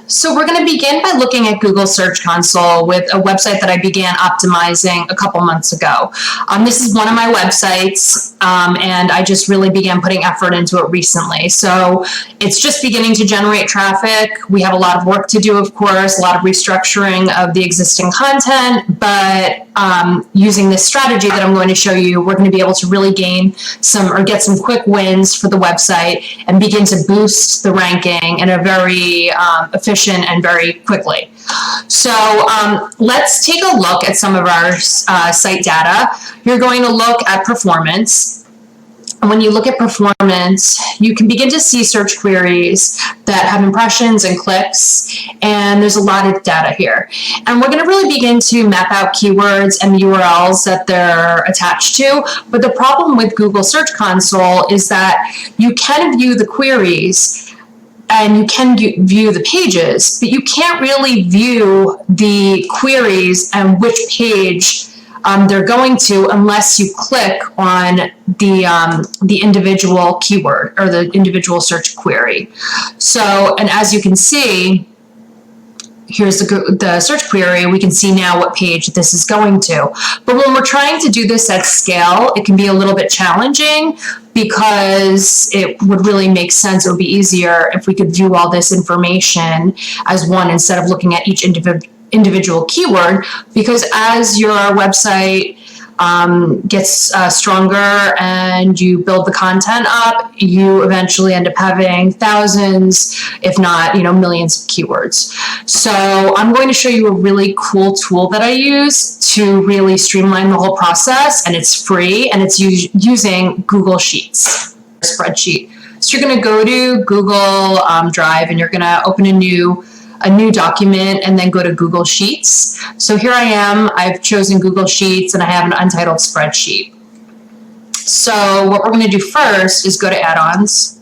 So we're going to begin by looking at Google Search Console with a website that I began optimizing a couple months ago. This is one of my websites, and I just really began putting effort into it recently. So it's just beginning to generate traffic. We have a lot of work to do, of course, a lot of restructuring of the existing content, but using this strategy that I'm going to show you, we're going to be able to really gain some or get some quick wins for the website and begin to boost the ranking in a very efficient and very quickly. So let's take a look at some of our site data. You're going to look at performance. And when you look at performance, you can begin to see search queries that have impressions and clicks, and there's a lot of data here. And we're going to really begin to map out keywords and URLs that they're attached to. But the problem with Google Search Console is that you can view the queries and you can view the pages, but you can't really view the queries and which page they're going to unless you click on the individual keyword or the individual search query. So, and as you can see, here's the search query. We can see now what page this is going to. But when we're trying to do this at scale, it can be a little bit challenging because it would really make sense. It would be easier if we could view all this information as one instead of looking at each individual keyword, because as your website gets stronger and you build the content up, you eventually end up having thousands, if not, millions of keywords. So I'm going to show you a really cool tool that I use to really streamline the whole process, and it's free, and it's using Google Sheets, spreadsheet. So you're going to go to Google Drive, and you're going to open a new document and then go to Google Sheets. So here I am, I've chosen Google Sheets and I have an untitled spreadsheet. So what we're going to do first is go to add-ons,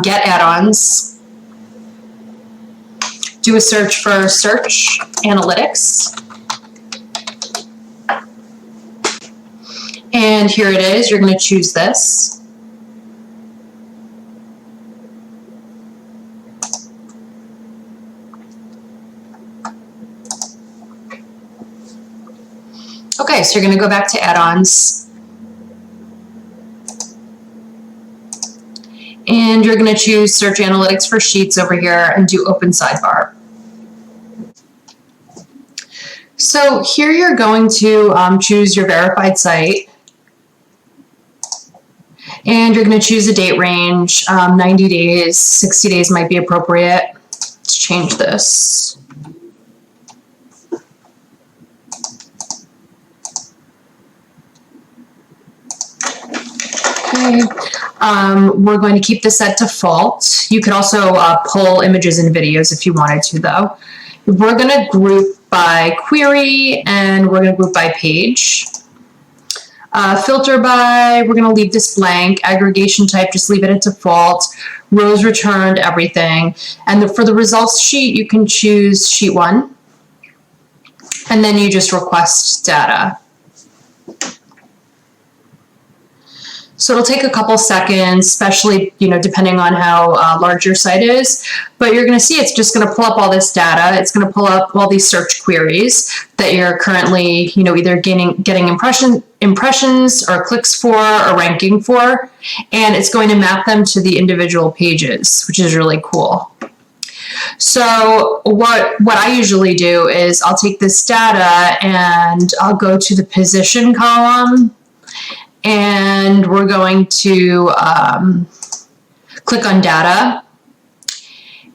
get add-ons, do a search for search analytics. And here it is, you're going to choose this. Okay, so you're going to go back to add-ons, and you're going to choose Search Analytics for Sheets over here and do Open Sidebar. So here you're going to choose your verified site, and you're going to choose a date range, 90 days, 60 days might be appropriate. Let's change this. We're going to keep this set to default. You could also pull images and videos if you wanted to, though. We're going to group by query, and we're going to group by page. Filter by, we're going to leave this blank. Aggregation type, just leave it at default. Rows returned, everything. And for the results sheet, you can choose sheet 1. And then you just request data. So it'll take a couple seconds, especially, depending on how large your site is. But you're going to see it's just going to pull up all this data. It's going to pull up all these search queries that you're currently, either getting impressions or clicks for or ranking for. And it's going to map them to the individual pages, which is really cool. So what I usually do is I'll take this data and I'll go to the position column. And we're going to click on data,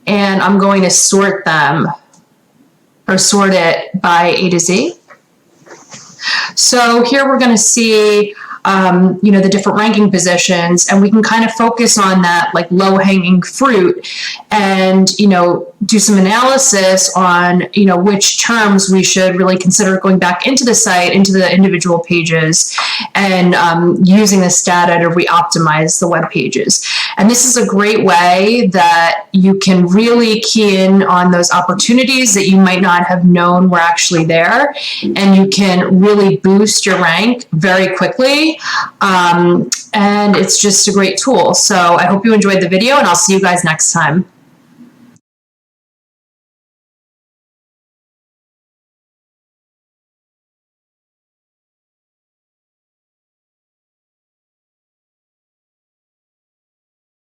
and I'm going to sort them, or sort it by A to Z. So here we're going to see the different ranking positions, and we can kind of focus on that like low-hanging fruit and, do some analysis on, which terms we should really consider going back into the site, into the individual pages, and using this data to re-optimize the web pages. And this is a great way that you can really key in on those opportunities that you might not have known were actually there, and you can really boost your rank very quickly. And it's just a great tool. So I hope you enjoyed the video, and I'll see you guys next time.